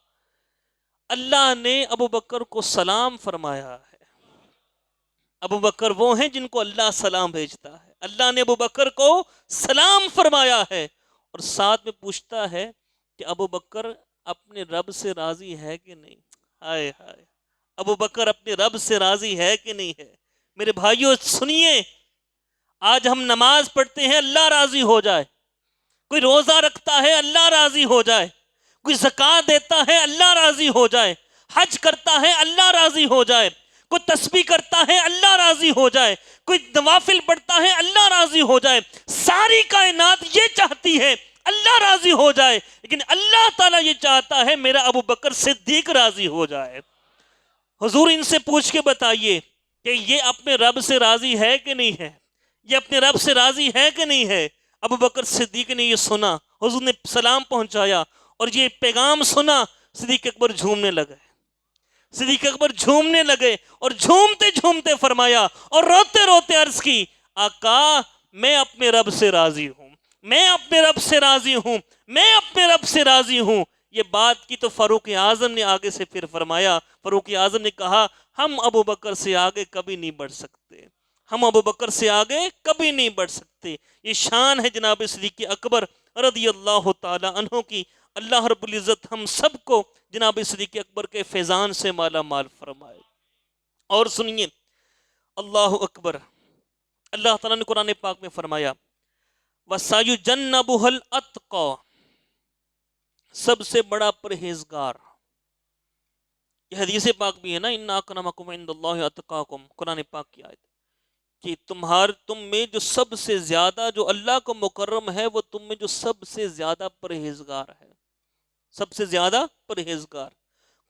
اللہ نے ابو بکر کو سلام فرمایا ہے۔ ابو بکر وہ ہیں جن کو اللہ سلام بھیجتا ہے، اللہ نے ابو بکر کو سلام فرمایا ہے، اور ساتھ میں پوچھتا ہے کہ ابو بکر اپنے رب سے راضی ہے کہ نہیں؟ ہائے ہائے، ابو بکر اپنے رب سے راضی ہے کہ نہیں ہے؟ میرے بھائیوں سنیے، آج ہم نماز پڑھتے ہیں اللہ راضی ہو جائے، کوئی روزہ رکھتا ہے اللہ راضی ہو جائے، کوئی زکوٰۃ دیتا ہے اللہ راضی ہو جائے، حج کرتا ہے اللہ راضی ہو جائے، کوئی تسبیح کرتا ہے اللہ راضی ہو جائے، کوئی نوافل پڑھتا ہے اللہ راضی ہو جائے۔ ساری کائنات یہ چاہتی ہے اللہ راضی ہو جائے، لیکن اللہ تعالیٰ یہ چاہتا ہے میرا ابو بکر صدیق راضی ہو جائے۔ حضور ان سے پوچھ کے بتائیے کہ یہ اپنے رب سے راضی ہے کہ نہیں ہے؟ یہ اپنے رب سے راضی ہے کہ نہیں ہے؟ ابو بکر صدیق نے یہ سنا، حضور نے سلام پہنچایا اور یہ پیغام سنا، صدیق اکبر جھومنے لگے، صدیق اکبر جھومنے لگے اور جھومتے جھومتے فرمایا اور روتے روتے عرض کی آقا میں اپنے رب سے راضی ہوں، میں اپنے رب سے راضی ہوں، میں اپنے رب سے راضی ہوں۔ یہ بات کی تو فاروق اعظم نے آگے سے پھر فرمایا، فاروق اعظم نے کہا ہم ابو بکر سے آگے کبھی نہیں بڑھ سکتے، ہم ابو بکر سے آگے کبھی نہیں بڑھ سکتے. یہ شان ہے جناب صدیق اکبر رضی اللہ تعالی عنہ کی. اللہ رب العزت ہم سب کو جناب صدیق اکبر کے فیضان سے مالا مال فرمائے. اور سنیے اللہ اکبر، اللہ تعالیٰ نے قرآن پاک میں فرمایا وَسَيُجَنَّبُهَا الْأَتْقَى، سب سے بڑا پرہیزگار. یہ حدیث پاک بھی ہے نا، اِنَّ أَكْرَمَكُمْ عِندَ اللَّهِ أَتْقَاكُمْ، قرآن پاک کی آیت کہ تم میں جو سب سے زیادہ جو اللہ کو مکرم ہے وہ تم میں جو سب سے زیادہ پرہیزگار ہے. سب سے زیادہ پرہیزگار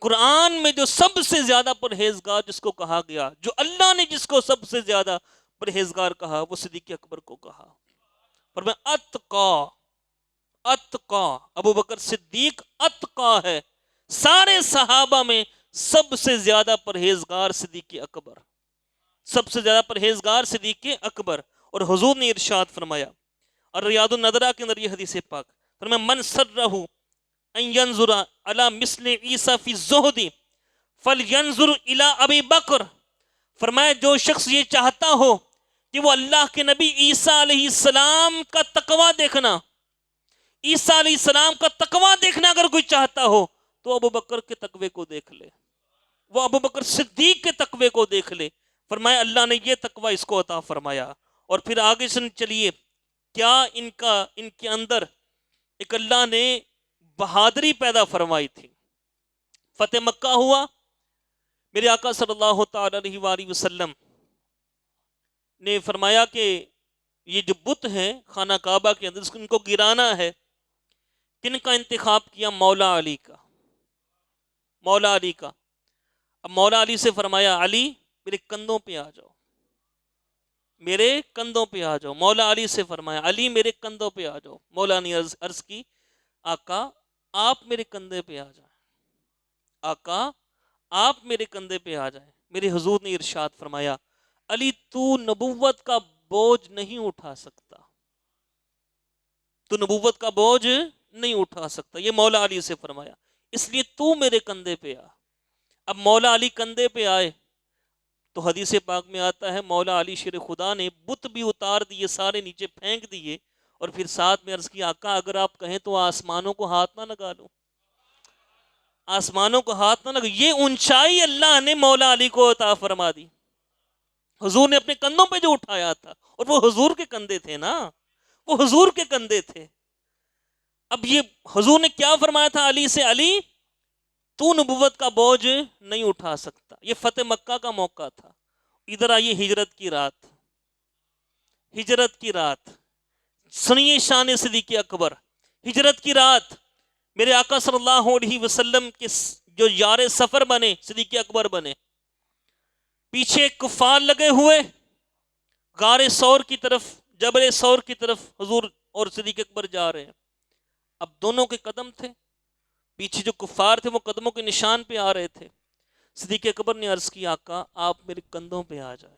قرآن میں جو سب سے زیادہ پرہیزگار جس کو کہا گیا، جو اللہ نے جس کو سب سے زیادہ پرہیزگار کہا، وہ صدیق اکبر کو کہا. فرمایا اتقا، اتقا، ابو بکر صدیق اتقا ہے. سارے صحابہ میں سب سے زیادہ پرہیزگار صدیق اکبر، سب سے زیادہ پرہیزگار صدیق اکبر. اور حضور نے ارشاد فرمایا، اور ریاض النظرہ کے اندر یہ حدیث پاک فرمایا من سرہ ان ینظر علی مثل عیسیٰ فی الزہد فلینظر الی ابی بکر. فرمایا جو شخص یہ چاہتا ہو کہ وہ اللہ کے نبی عیسیٰ علیہ السلام کا تقوی دیکھنا، عیسیٰ علیہ السلام کا تقوی دیکھنا اگر کوئی چاہتا ہو تو ابو بکر کے تقوی کو دیکھ لے، وہ ابو بکر صدیق کے تقوی کو دیکھ لے. فرمایا اللہ نے یہ تقوی اس کو عطا فرمایا. اور پھر آگے سے چلیے کیا ان کے اندر ایک اللہ نے بہادری پیدا فرمائی تھی. فتح مکہ ہوا، میرے آقا صلی اللہ تعالی علیہ وآلہ وسلم نے فرمایا کہ یہ جو بت ہیں خانہ کعبہ کے اندر ان کو گرانا ہے. کن کا انتخاب کیا؟ مولا علی کا، مولا علی کا. اب مولا علی سے فرمایا علی میرے کندھوں پہ آ جاؤ، میرے کندھوں پہ آ جاؤ. مولا علی سے فرمایا علی میرے کندھوں پہ آ جاؤ. مولا نے عرض کی آقا آپ میرے کندھے پہ آ جائیں، آقا آپ میرے کندھے پہ آ جائیں. میرے حضور نے ارشاد فرمایا علی تو نبوت کا بوجھ نہیں اٹھا سکتا، تو نبوت کا بوجھ نہیں اٹھا سکتا. یہ مولا علی سے فرمایا، اس لیے تو میرے کندھے پہ آ. اب مولا علی کندھے پہ آئے تو حدیث پاک میں آتا ہے مولا علی شیر خدا نے بت بھی اتار دیے، سارے نیچے پھینک دیے، اور پھر ساتھ میں عرض کی آقا اگر آپ کہیں تو آسمانوں کو ہاتھ نہ لگا لوں، آسمانوں کو ہاتھ نہ لگا. یہ اونچائی اللہ نے مولا علی کو عطا فرما دی. حضور نے اپنے کندھوں پہ جو اٹھایا تھا، اور وہ حضور کے کندھے تھے نا، وہ حضور کے کندھے تھے. اب یہ حضور نے کیا فرمایا تھا علی سے، علی تو نبوت کا بوجھ نہیں اٹھا سکتا. یہ فتح مکہ کا موقع تھا. ادھر آئیے ہجرت کی رات، ہجرت کی رات سنیے شان صدیق اکبر. ہجرت کی رات میرے آقا صلی اللہ علیہ وسلم کے جو یار سفر بنے صدیق اکبر بنے، پیچھے کفار لگے ہوئے غار ثور کی طرف، جبل ثور کی طرف حضور اور صدیق اکبر جا رہے ہیں. اب دونوں کے قدم تھے، پیچھے جو کفار تھے وہ قدموں کے نشان پہ آ رہے تھے. صدیق اکبر نے عرض کی آقا آپ میرے کندھوں پہ آ جائیں،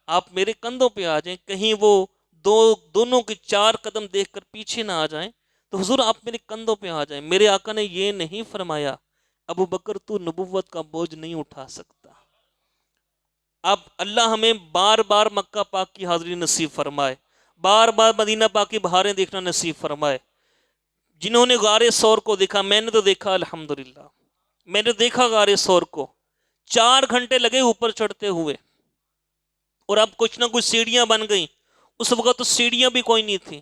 آپ میرے کندھوں پہ آ جائیں، کہیں وہ دونوں کے 4 قدم دیکھ کر پیچھے نہ آ جائیں. تو حضور آپ میرے کندھوں پہ آ جائیں. میرے آقا نے یہ نہیں فرمایا ابو بکر تو نبوت کا بوجھ نہیں اٹھا سکتا. اب اللہ ہمیں بار بار مکہ پاک کی حاضری نصیب فرمائے، بار بار مدینہ پاک کی بہاریں دیکھنا نصیب فرمائے. جنہوں نے غار ثور کو دیکھا، میں نے تو دیکھا الحمدللہ، میں نے دیکھا غار ثور کو. 4 گھنٹے لگے اوپر چڑھتے ہوئے، اور اب کچھ نہ کچھ سیڑھیاں بن گئیں. اس وقت تو سیڑھیاں بھی کوئی نہیں تھیں،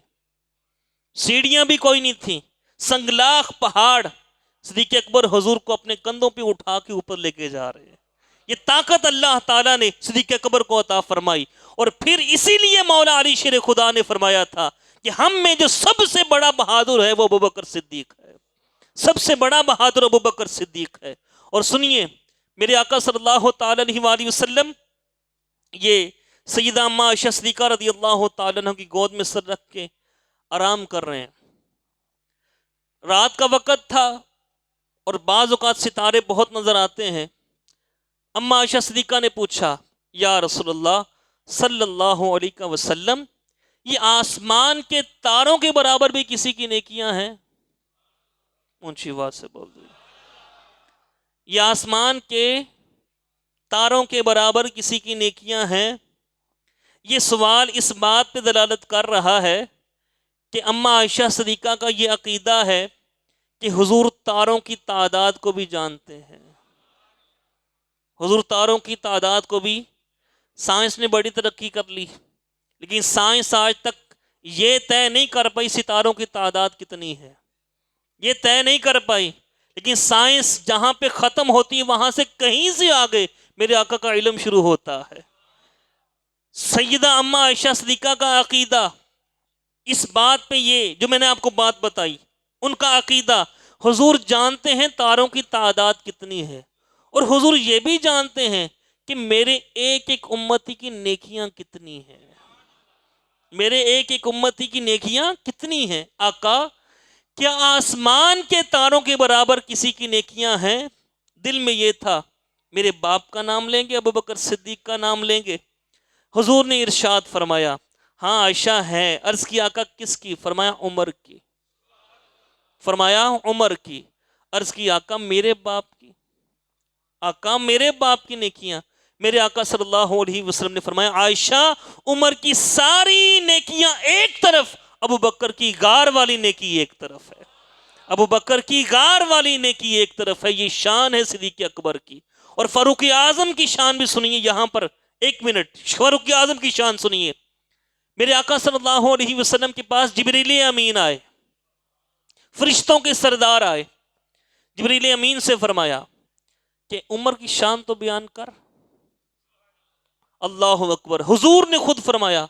سیڑھیاں بھی کوئی نہیں تھیں، سنگلاخ پہاڑ. صدیق اکبر حضور کو اپنے کندھوں پہ اٹھا کے اوپر لے کے جا رہے ہیں. یہ طاقت اللہ تعالیٰ نے صدیق اکبر کو عطا فرمائی. اور پھر اسی لیے مولا علی شیر خدا نے فرمایا تھا کہ ہم میں جو سب سے بڑا بہادر ہے وہ ابو بکر صدیق ہے، سب سے بڑا بہادر ابو بکر صدیق ہے. اور سنیے میرے آقا صلی اللہ تعالی علیہ وآلہ وسلم یہ سیدہ اما عائشہ صدیقہ رضی اللہ تعالیٰ عنہ کی گود میں سر رکھ کے آرام کر رہے ہیں. رات کا وقت تھا اور بعض اوقات ستارے بہت نظر آتے ہیں. اما عائشہ صدیقہ نے پوچھا یا رسول اللہ صلی اللہ علیہ وسلم یہ آسمان کے تاروں کے برابر بھی کسی کی نیکیاں ہیں؟ اونچی آواز سے بول دیں، یہ آسمان کے تاروں کے برابر کسی کی نیکیاں ہیں؟ یہ سوال اس بات پہ دلالت کر رہا ہے کہ اماں عائشہ صدیقہ کا یہ عقیدہ ہے کہ حضور تاروں کی تعداد کو بھی جانتے ہیں. حضور تاروں کی تعداد کو بھی، سائنس نے بڑی ترقی کر لی لیکن سائنس آج تک یہ طے نہیں کر پائی ستاروں کی تعداد کتنی ہے، یہ طے نہیں کر پائی. لیکن سائنس جہاں پہ ختم ہوتی ہے وہاں سے کہیں سے آگے میرے آقا کا علم شروع ہوتا ہے. سیدہ اماں عائشہ صدیقہ کا عقیدہ اس بات پہ، یہ جو میں نے آپ کو بات بتائی، ان کا عقیدہ حضور جانتے ہیں تاروں کی تعداد کتنی ہے، اور حضور یہ بھی جانتے ہیں کہ میرے ایک ایک امتی کی نیکیاں کتنی ہیں، میرے ایک ایک امتی کی نیکیاں کتنی ہیں. آقا کیا آسمان کے تاروں کے برابر کسی کی نیکیاں ہیں؟ دل میں یہ تھا، میرے باپ کا نام لیں گے، ابو بکر صدیق کا نام لیں گے. حضور نے ارشاد فرمایا ہاں عائشہ ہے. عرض کی آقا کس کی؟ فرمایا عمر کی. فرمایا عمر کی. عرض کی آقا میرے باپ کی؟ آقا میرے باپ کی نیکیاں؟ میرے آقا صلی اللہ علیہ وسلم نے فرمایا عائشہ عمر کی ساری نیکیاں ایک طرف، ابو بکر کی غار والی نیکی ایک طرف ہے. ابو بکر کی غار والی نیکی ایک طرف ہے. یہ شان ہے صدیق اکبر کی. اور فاروق اعظم کی شان بھی سنیے یہاں پر، ایک منٹ، فاروق اعظم کی شان سنیے. میرے آقا صلی اللہ علیہ وسلم کے پاس جبریل امین آئے، فرشتوں کے سردار آئے. جبریل امین سے فرمایا کہ عمر کی شان تو بیان کر. اللہ اکبر. حضور نے خود فرمایا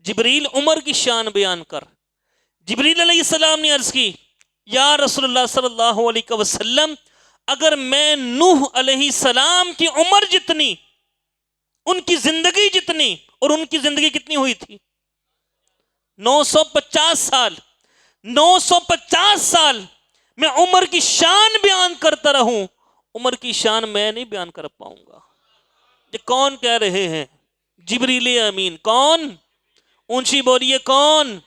جبریل عمر کی شان بیان کر. جبریل علیہ السلام نے عرض کی یا رسول اللہ صلی اللہ علیہ وسلم، اگر میں نوح علیہ السلام کی عمر جتنی، ان کی زندگی جتنی، اور ان کی زندگی کتنی ہوئی تھی؟ 950 سال. 950 سال میں عمر کی شان بیان کرتا رہوں، عمر کی شان میں نہیں بیان کر پاؤں گا. یہ کون کہہ رہے ہیں؟ جبریل امین. کون؟ اونچی بولیے کون؟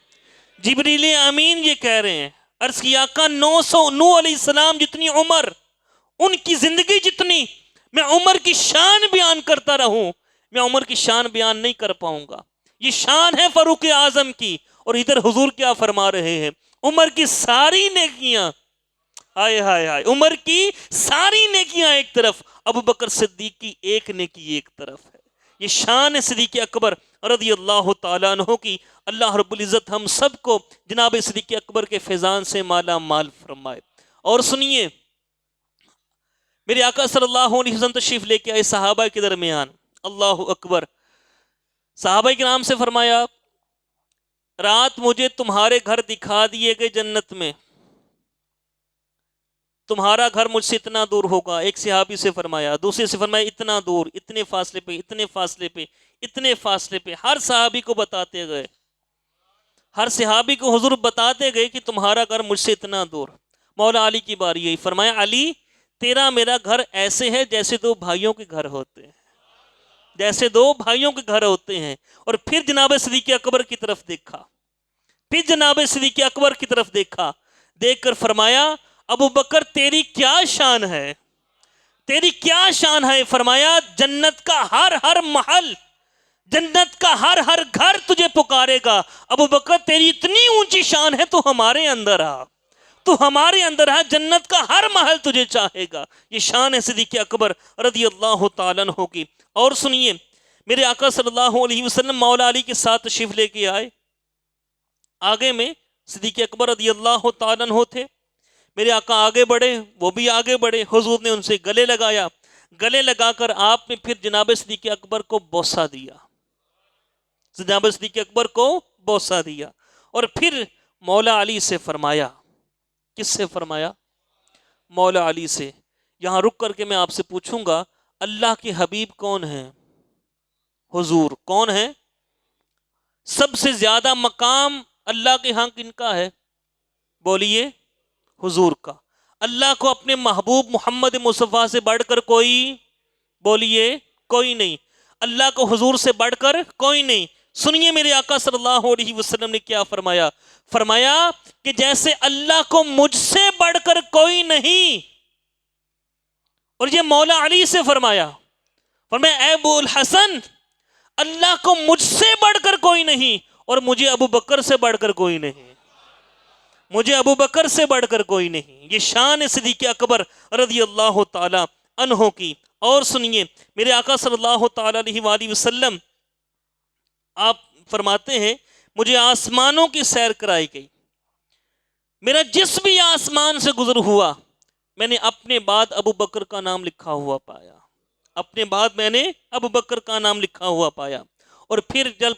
جبریل امین یہ کہہ رہے ہیں. عرض کی آقا 900 نوح علیہ السلام جتنی عمر، ان کی زندگی جتنی میں عمر کی شان بیان کرتا رہوں، میں عمر کی شان بیان نہیں کر پاؤں گا. یہ شان ہے فاروق اعظم کی. اور ادھر حضور کیا فرما رہے ہیں؟ عمر کی ساری نیکیاں، ہائے ہائے ہائے، عمر کی ساری نیکیاں ایک طرف، ابو بکر صدیق کی ایک نیکی ایک طرف ہے. یہ شان ہے صدیق اکبر رضی اللہ تعالیٰ عنہ کی. اللہ رب العزت ہم سب کو جناب صدیق اکبر کے فیضان سے مالا مال فرمائے. اور سنیے، میرے آقا صلی اللہ علیہ وسلم تشریف لے کے آئے صحابہ کے درمیان. اللہ اکبر. صحابہ کرام سے فرمایا رات مجھے تمہارے گھر دکھا دیے گئے جنت میں، تمہارا گھر مجھ سے اتنا دور ہوگا. ایک صحابی سے فرمایا، دوسرے سے فرمایا اتنا دور، اتنے فاصلے پہ، اتنے فاصلے پہ، اتنے فاصلے پہ. ہر صحابی کو بتاتے گئے، ہر صحابی کو حضور بتاتے گئے کہ تمہارا گھر مجھ سے اتنا دور. مولا علی کی باری ہے. فرمایا علی تیرا میرا گھر ایسے ہے جیسے دو بھائیوں کے گھر ہوتے ہیں، جیسے دو بھائیوں کے گھر ہوتے ہیں. اور پھر جناب صدیق اکبر کی طرف دیکھا، پھر جناب صدیق اکبر کی طرف دیکھا، دیکھ کر فرمایا ابو بکر تیری کیا شان ہے، تیری کیا شان ہے؟ فرمایا جنت کا ہر ہر محل، جنت کا ہر ہر گھر تجھے پکارے گا. ابو بکر تیری اتنی اونچی شان ہے، تو ہمارے اندر آ، تو ہمارے اندر آ، جنت کا ہر محل تجھے چاہے گا. یہ شان ہے صدیق اکبر رضی اللہ تعالیٰ عنہ کی. اور سنیے، میرے آقا صلی اللہ علیہ وسلم مولا علی کے ساتھ تشریف لے کے آئے. آگے میں صدیق اکبر رضی اللہ تعالیٰ عنہ تھے. میرے آقا آگے بڑھے، وہ بھی آگے بڑھے. حضور نے ان سے گلے لگایا. گلے لگا کر آپ نے پھر جناب صدیق اکبر کو بوسہ دیا، جناب صدیق اکبر کو بوسہ دیا. اور پھر مولا علی سے فرمایا. کس سے فرمایا؟ مولا علی سے. یہاں رک کر کے میں آپ سے پوچھوں گا اللہ کے حبیب کون ہیں؟ حضور. کون ہیں؟ سب سے زیادہ مقام اللہ کے ہاں کن کا ہے؟ بولیے. حضور کا. اللہ کو اپنے محبوب محمد مصطفیٰ سے بڑھ کر کوئی، بولیے، کوئی نہیں. اللہ کو حضور سے بڑھ کر کوئی نہیں. سنیے میرے آقا صلی اللہ علیہ وسلم نے کیا فرمایا. فرمایا کہ جیسے اللہ کو مجھ سے بڑھ کر کوئی نہیں، اور یہ مولا علی سے فرمایا. فرمایا اے ابو الحسن، اللہ کو مجھ سے بڑھ کر کوئی نہیں اور مجھے ابو بکر سے بڑھ کر کوئی نہیں، مجھے ابو بکر سے بڑھ کر کوئی نہیں۔ یہ شان صدیق اکبر رضی اللہ تعالی عنہ کی۔ اور سنیے میرے آقا صلی اللہ تعالی علیہ وآلہ وسلم آپ فرماتے ہیں مجھے آسمانوں کی سیر کرائی گئی، میرا جس بھی آسمان سے گزر ہوا میں نے اپنے بعد ابو بکر کا نام لکھا ہوا پایا، اپنے بعد میں نے ابو بکر کا نام لکھا ہوا پایا۔ اور پھر جب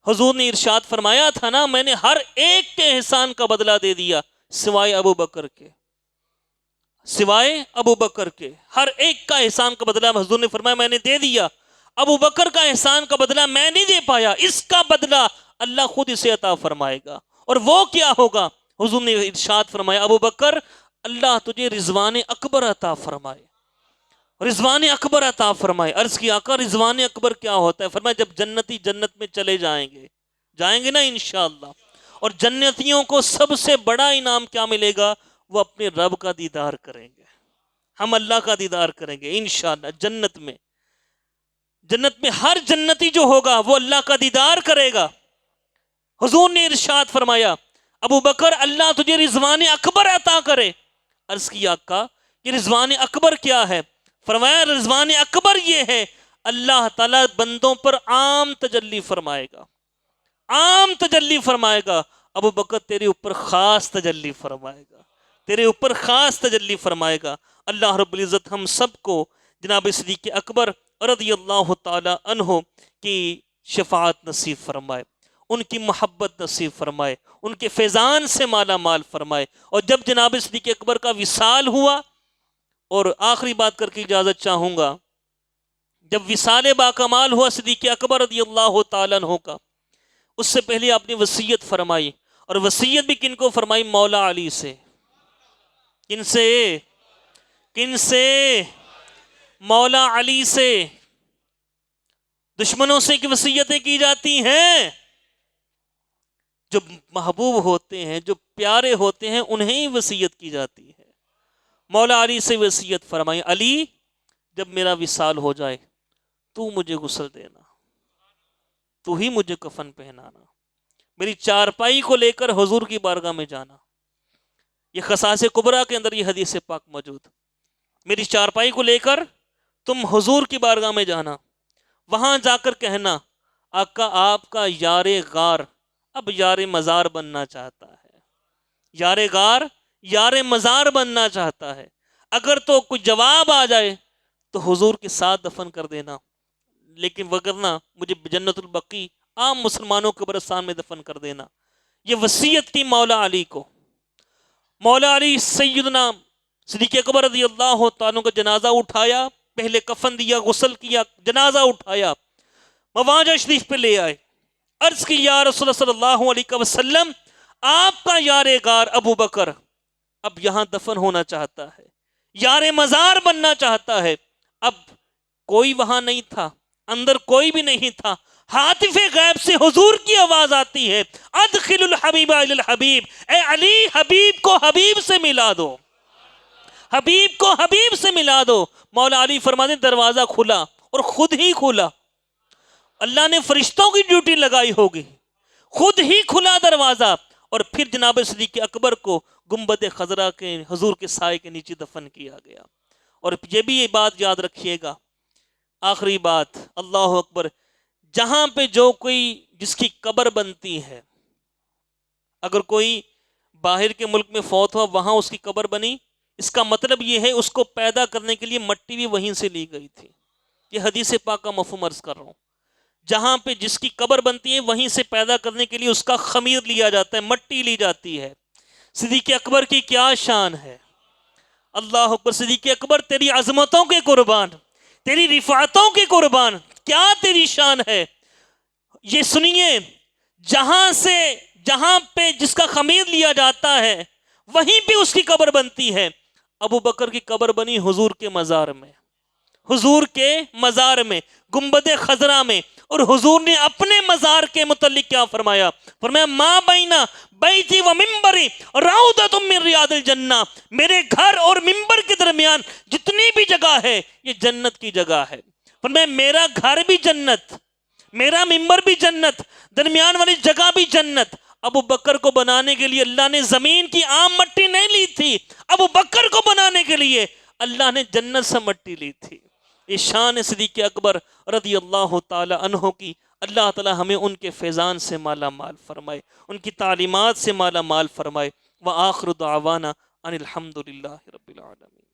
حضور نے ارشاد فرمایا تھا نا میں نے ہر ایک کے احسان کا بدلہ دے دیا سوائے ابو بکر کے، سوائے ابو بکر کے ہر ایک کا احسان کا بدلہ حضور نے فرمایا میں نے دے دیا، ابو بکر کا احسان کا بدلہ میں نہیں دے پایا، اس کا بدلہ اللہ خود اسے عطا فرمائے گا۔ اور وہ کیا ہوگا؟ حضور نے ارشاد فرمایا ابو بکر اللہ تجھے رضوان اکبر عطا فرمائے، رضوان اکبر عطا فرمائے۔ عرض کی آقا رضوان اکبر کیا ہوتا ہے؟ فرمایا جب جنتی جنت میں چلے جائیں گے نا انشاءاللہ، اور جنتیوں کو سب سے بڑا انعام کیا ملے گا؟ وہ اپنے رب کا دیدار کریں گے، ہم اللہ کا دیدار کریں گے انشاءاللہ جنت میں۔ جنت میں ہر جنتی جو ہوگا وہ اللہ کا دیدار کرے گا۔ حضور نے ارشاد فرمایا ابو بکر اللہ تجھے رضوان اکبر عطا کرے۔ عرض کی آقا یہ رضوان اکبر کیا ہے؟ فرمایا رضوان اکبر یہ ہے اللہ تعالیٰ بندوں پر عام تجلی فرمائے گا، عام تجلی فرمائے گا۔ ابو بکر تیرے اوپر خاص تجلی فرمائے گا، تیرے اوپر خاص تجلی فرمائے گا۔ اللہ رب العزت ہم سب کو جناب صدیق اکبر رضی اللہ تعالی عنہ کی شفاعت نصیب فرمائے، ان کی محبت نصیب فرمائے، ان کے فیضان سے مالا مال فرمائے۔ اور جب جناب صدیق اکبر کا وصال ہوا، اور آخری بات کر کے اجازت چاہوں گا، جب وصال باکمال ہوا صدیق اکبر رضی اللہ تعالیٰ عنہ کا، اس سے پہلے آپ نے وصیت فرمائی، اور وصیت بھی کن کو فرمائی؟ مولا علی سے۔ کن سے؟ کن سے؟ مولا علی سے۔ دشمنوں سے کی وصیتیں کی جاتی ہیں، جو محبوب ہوتے ہیں جو پیارے ہوتے ہیں انہیں وصیت کی جاتی ہے۔ مولا علی سے وصیت فرمائی علی جب میرا وصال ہو جائے تو مجھے غسل دینا، تو ہی مجھے کفن پہنانا، میری چارپائی کو لے کر حضور کی بارگاہ میں جانا۔ یہ خصائص کبریٰ کے اندر یہ حدیث پاک موجود، میری چارپائی کو لے کر تم حضور کی بارگاہ میں جانا، وہاں جا کر کہنا آقا آپ کا یار غار اب یار مزار بننا چاہتا ہے، یار غار یار مزار بننا چاہتا ہے، اگر تو کوئی جواب آ جائے تو حضور کے ساتھ دفن کر دینا، لیکن وگرنہ مجھے جنت البقیع عام مسلمانوں کے قبرستان میں دفن کر دینا۔ یہ وصیت کی مولا علی کو۔ مولا علی سیدنا صدیق اکبر رضی اللہ تعالیٰ کا جنازہ اٹھایا، پہلے کفن دیا، غسل کیا، جنازہ اٹھایا، مواجہ شریف پہ لے آئے، عرض کی یا رسول اللہ صلی اللہ علیہ وسلم آپ کا یار غار ابو بکر اب یہاں دفن ہونا چاہتا ہے، یار مزار بننا چاہتا ہے۔ اب کوئی وہاں نہیں تھا، اندر کوئی بھی نہیں تھا، ہاتف غیب سے حضور کی آواز آتی ہے ادخل الحبیب الی الحبیب، اے علی حبیب کو حبیب سے ملا دو، حبیب کو حبیب سے ملا دو۔ مولا علی فرماتے دروازہ کھلا، اور خود ہی کھلا، اللہ نے فرشتوں کی ڈیوٹی لگائی ہوگی، خود ہی کھلا دروازہ، اور پھر جناب صدیق اکبر کو گنبد خضرا کے حضور کے سائے کے نیچے دفن کیا گیا۔ اور یہ بھی یہ بات یاد رکھیے گا، آخری بات، اللہ اکبر، جہاں پہ جو کوئی جس کی قبر بنتی ہے، اگر کوئی باہر کے ملک میں فوت ہوا وہاں اس کی قبر بنی، اس کا مطلب یہ ہے اس کو پیدا کرنے کے لیے مٹی بھی وہیں سے لی گئی تھی۔ یہ حدیث پاک کا مفہوم عرض کر رہا ہوں، جہاں پہ جس کی قبر بنتی ہے وہیں سے پیدا کرنے کے لیے اس کا خمیر لیا جاتا ہے، مٹی لی جاتی ہے۔ صدیق اکبر کی کیا شان ہے، اللہ اکبر، صدیق اکبر تیری عظمتوں کے قربان، تیری رفعتوں کے قربان، کیا تیری شان ہے۔ یہ سنیے، جہاں پہ جس کا خمیر لیا جاتا ہے وہیں پہ اس کی قبر بنتی ہے۔ ابو بکر کی قبر بنی حضور کے مزار میں، حضور کے مزار میں، گنبد خضرا میں، اور حضور نے اپنے مزار کے متعلق کیا فرمایا؟ فرمایا ما بینا بیتی و ممبری روضۃ من ریاض الجنہ، میرے گھر اور ممبر کے درمیان جتنی بھی جگہ ہے یہ جنت کی جگہ ہے۔ فرمایا میرا گھر بھی جنت، میرا ممبر بھی جنت، درمیان والی جگہ بھی جنت۔ ابو بکر کو بنانے کے لیے اللہ نے زمین کی عام مٹی نہیں لی تھی، ابو بکر کو بنانے کے لیے اللہ نے جنت سے مٹی لی تھی۔ یہ شان صدیق اکبر رضی اللہ تعالی عنہ کی۔ اللہ تعالی ہمیں ان کے فیضان سے مالا مال فرمائے، ان کی تعلیمات سے مالا مال فرمائے۔ وآخر دعوانا ان الحمد للہ رب العالمین۔